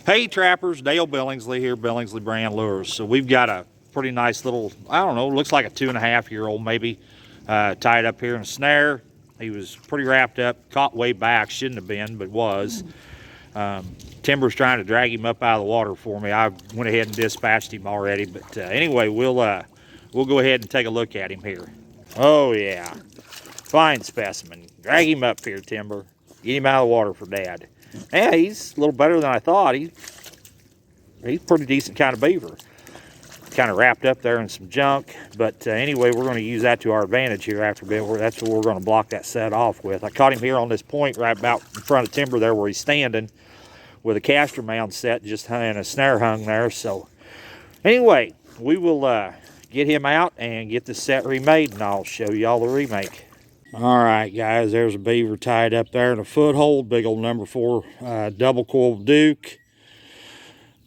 Hey trappers, Dale Billingsley here, Billingsley Brand Lures. So we've got a pretty nice little, I don't know, looks like a 2.5-year-old maybe, tied up here in a snare. He was pretty wrapped up, caught way back, shouldn't have been, but was. Timber's trying to drag him up out of the water for me. I went ahead and dispatched him already, but anyway, we'll go ahead and take a look at him here. Oh yeah, fine specimen. Drag him up here, Timber. Get him out of the water for Dad. Yeah, he's a little better than I thought. He's pretty decent kind of beaver. Kind of wrapped up there in some junk, but anyway, we're going to use that to our advantage here after a bit. That's what we're going to block that set off with. I caught him here on this point right about in front of Timber there where he's standing with a caster mound set just and a snare hung there. So anyway, we will get him out and get the set remade, and I'll show y'all the remake. All right, guys, there's a beaver tied up there in a foothold, big old number 4 double coiled Duke,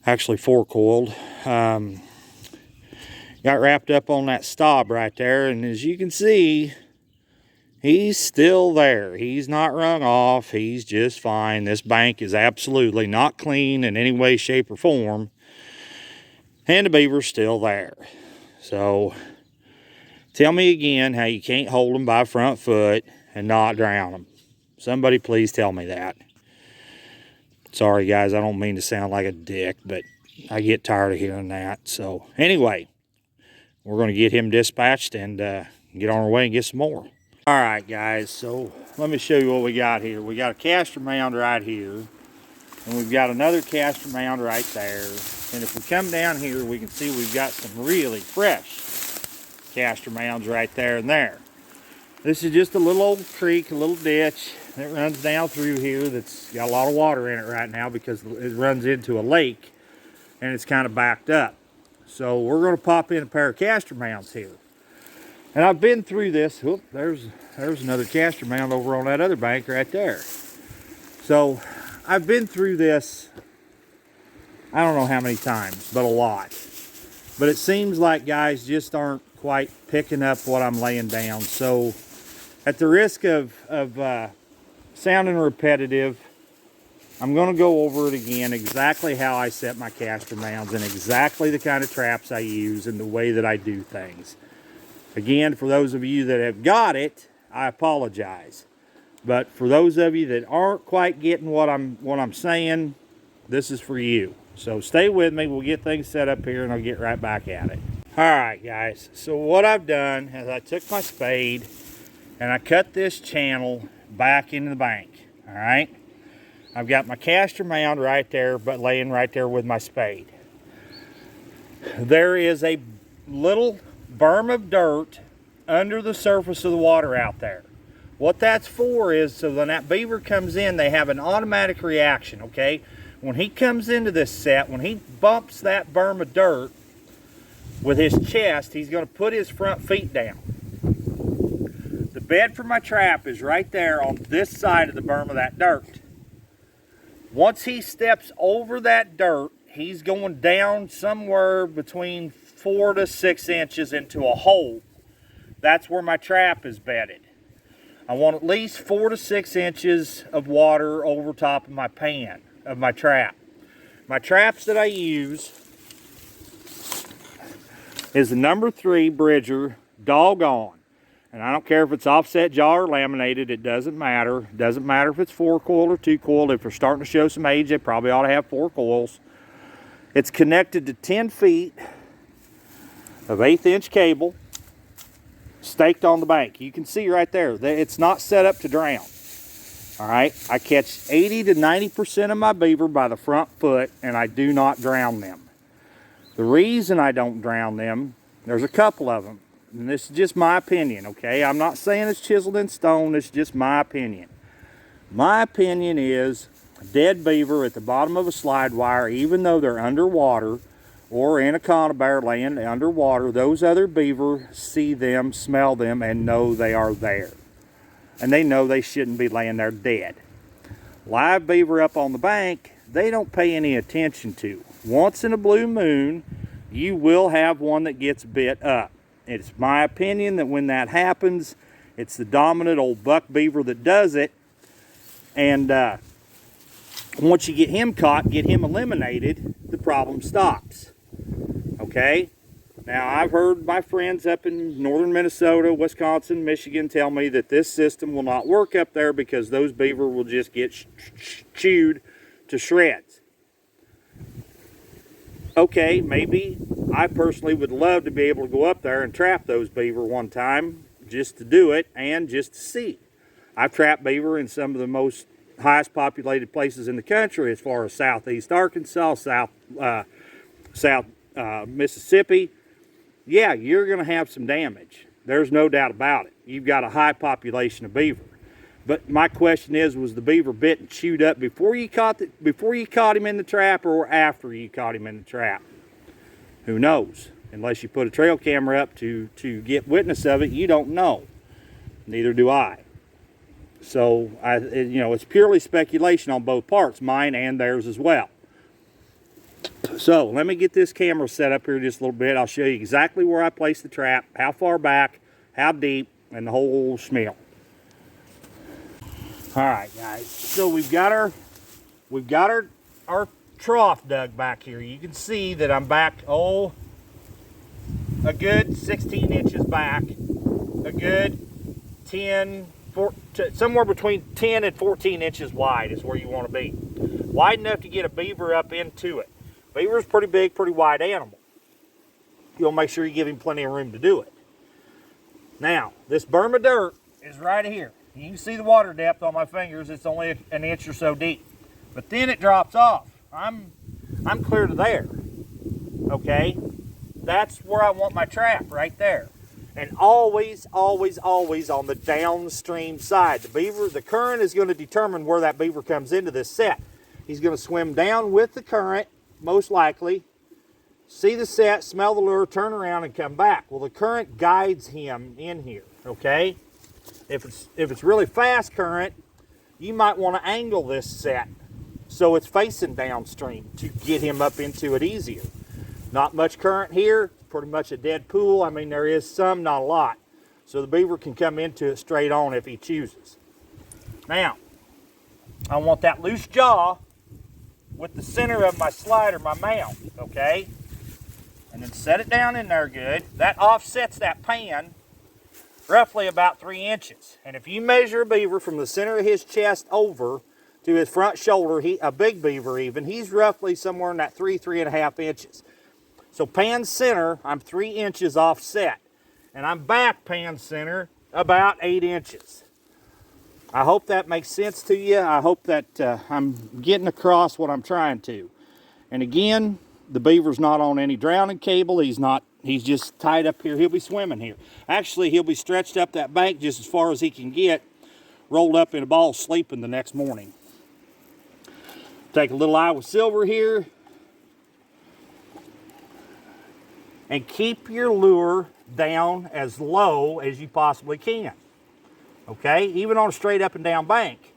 actually 4-coiled. Got wrapped up on that stob right there, and as you can see, he's still there. He's not wrung off. He's just fine. This bank is absolutely not clean in any way, shape, or form, and the beaver's still there. So tell me again how you can't hold them by front foot and not drown them. Somebody please tell me that. Sorry guys, I don't mean to sound like a dick, but I get tired of hearing that. So anyway, we're going to get him dispatched and get on our way and get some more. All right guys, so let me show you what we got here. We got a caster mound right here, and we've got another caster mound right there. And if we come down here, we can see we've got some really fresh caster mounds right there and there. This is just a little old creek, a little ditch that runs down through here that's got a lot of water in it right now because it runs into a lake and it's kind of backed up. So we're going to pop in a pair of caster mounds here. And I've been through this. Whoop, there's another caster mound over on that other bank right there. So I've been through this, I don't know how many times, but a lot. But it seems like guys just aren't quite picking up what I'm laying down. So at the risk of sounding repetitive, I'm going to go over it again, exactly how I set my caster mounds and exactly the kind of traps I use and the way that I do things. Again, for those of you that have got it, I apologize. But for those of you that aren't quite getting what I'm saying, this is for you. So stay with me. We'll get things set up here and I'll get right back at it. All right, guys. So what I've done is I took my spade and I cut this channel back into the bank. All right. I've got my caster mound right there, but laying right there with my spade. There is a little berm of dirt under the surface of the water out there. What that's for is so when that beaver comes in, they have an automatic reaction, okay? When he comes into this set, when he bumps that berm of dirt with his chest, he's going to put his front feet down. The bed for my trap is right there on this side of the berm of that dirt. Once he steps over that dirt, he's going down somewhere between 4 to 6 inches into a hole. That's where my trap is bedded. I want at least 4 to 6 inches of water over top of my pan of my trap. My traps that I use is the number 3 Bridger Doggone. And I don't care if it's offset jaw or laminated, it doesn't matter. It doesn't matter if it's 4-coiled or 2-coiled. If they're starting to show some age, they probably ought to have 4 coils. It's connected to 10 feet of 1/8-inch cable staked on the bank. You can see right there, it's not set up to drown. All right, I catch 80 to 90% of my beaver by the front foot, and I do not drown them. The reason I don't drown them, there's a couple of them, and this is just my opinion, okay? I'm not saying it's chiseled in stone, it's just my opinion. My opinion is a dead beaver at the bottom of a slide wire, even though they're underwater or in a conibear laying underwater, those other beaver see them, smell them, and know they are there. And they know they shouldn't be laying there dead. Live beaver up on the bank, they don't pay any attention to. Once in a blue moon, you will have one that gets bit up. It's my opinion that when that happens, it's the dominant old buck beaver that does it. And Once you get him caught, get him eliminated, the problem stops. Okay? Now, I've heard my friends up in northern Minnesota, Wisconsin, Michigan tell me that this system will not work up there because those beaver will just get chewed to shreds. Okay, maybe. I personally would love to be able to go up there and trap those beaver one time just to do it and just to see. I've trapped beaver in some of the most highest populated places in the country as far as southeast Arkansas, south Mississippi. Yeah, you're going to have some damage. There's no doubt about it. You've got a high population of beaver. But my question is, was the beaver bit and chewed up before you caught him in the trap or after you caught him in the trap? Who knows? Unless you put a trail camera up to get witness of it, you don't know. Neither do I. So, it's purely speculation on both parts, mine and theirs as well. So, let me get this camera set up here just a little bit. I'll show you exactly where I placed the trap, how far back, how deep, and the whole schmeal. Alright guys, so we've got our trough dug back here. You can see that I'm back, a good 16 inches back, a good 10, somewhere between 10 and 14 inches wide is where you want to be. Wide enough to get a beaver up into it. Beaver's pretty big, pretty wide animal. You'll make sure you give him plenty of room to do it. Now, this berm of dirt is right here. You can see the water depth on my fingers. It's only an inch or so deep. But then it drops off. I'm clear to there. Okay? That's where I want my trap, right there. And always, always, always on the downstream side. The current is going to determine where that beaver comes into this set. He's going to swim down with the current, most likely, see the set, smell the lure, turn around, and come back. Well, the current guides him in here, okay? If it's really fast current, you might want to angle this set so it's facing downstream to get him up into it easier. Not much current here, pretty much a dead pool. I mean, there is some, not a lot. So the beaver can come into it straight on if he chooses. Now, I want that loose jaw with the center of my slider, my mount, okay? And then set it down in there good. That offsets that pan roughly about 3 inches. And if you measure a beaver from the center of his chest over to his front shoulder, a big beaver even, he's roughly somewhere in that 3.5 inches. So pan center, I'm 3 inches offset. And I'm back pan center about 8 inches. I hope that makes sense to you. I hope that I'm getting across what I'm trying to. And again, the beaver's not on any drowning cable. He's just tied up here. He'll be swimming here. Actually, he'll be stretched up that bank just as far as he can get, rolled up in a ball, sleeping the next morning. Take a little Iowa silver here. And keep your lure down as low as you possibly can. Okay? Even on a straight up and down bank.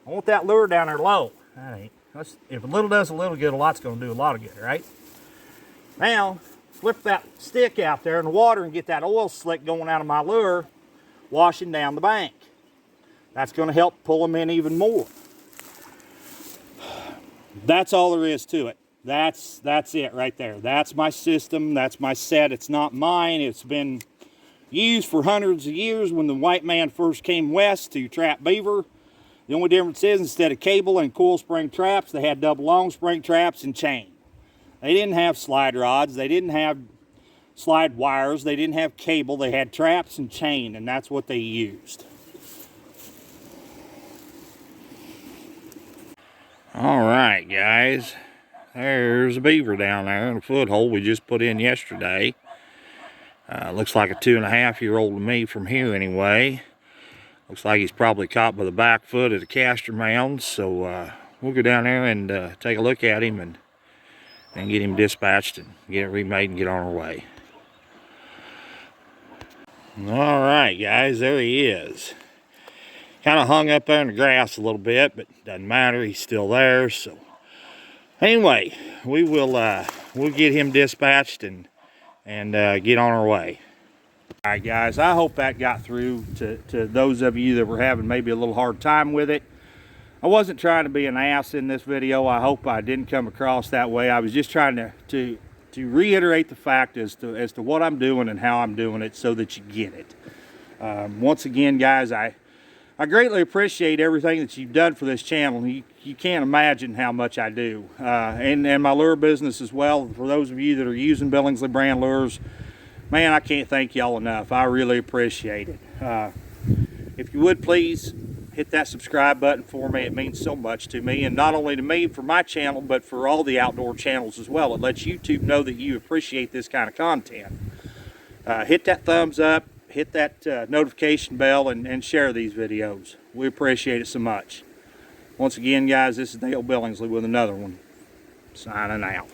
I want that lure down there low. If a little does a little good, a lot's going to do a lot of good, right? Now, flip that stick out there in the water and get that oil slick going out of my lure, washing down the bank. That's going to help pull them in even more. That's all there is to it. That's it right there. That's my system. That's my set. It's not mine. It's been used for hundreds of years when the white man first came west to trap beaver. The only difference is instead of cable and coil spring traps, they had double long spring traps and chain. They didn't have slide rods. They didn't have slide wires. They didn't have cable. They had traps and chain, and that's what they used. All right, guys. There's a beaver down there in a foothold we just put in yesterday. Looks like a 2.5-year-old to me from here anyway. Looks like he's probably caught by the back foot of the castor mound, so we'll go down there and take a look at him and get him dispatched and get it remade and get on our way. All right, guys, there he is. Kind of hung up there in the grass a little bit, but doesn't matter. He's still there. So anyway, we'll get him dispatched and get on our way. All right, guys, I hope that got through to those of you that were having maybe a little hard time with it. I wasn't trying to be an ass in this video. I hope I didn't come across that way. I was just trying to reiterate the fact as to what I'm doing and how I'm doing it so that you get it. Once again, guys, I greatly appreciate everything that you've done for this channel. You can't imagine how much I do. And my lure business as well. For those of you that are using Billingsley brand lures, man, I can't thank y'all enough. I really appreciate it. If you would please hit that subscribe button for me. It means so much to me, and not only to me for my channel, but for all the outdoor channels as well. It lets YouTube know that you appreciate this kind of content. Hit that thumbs up, hit that notification bell, and share these videos. We appreciate it so much. Once again, guys, this is Dale Billingsley with another one. Signing out.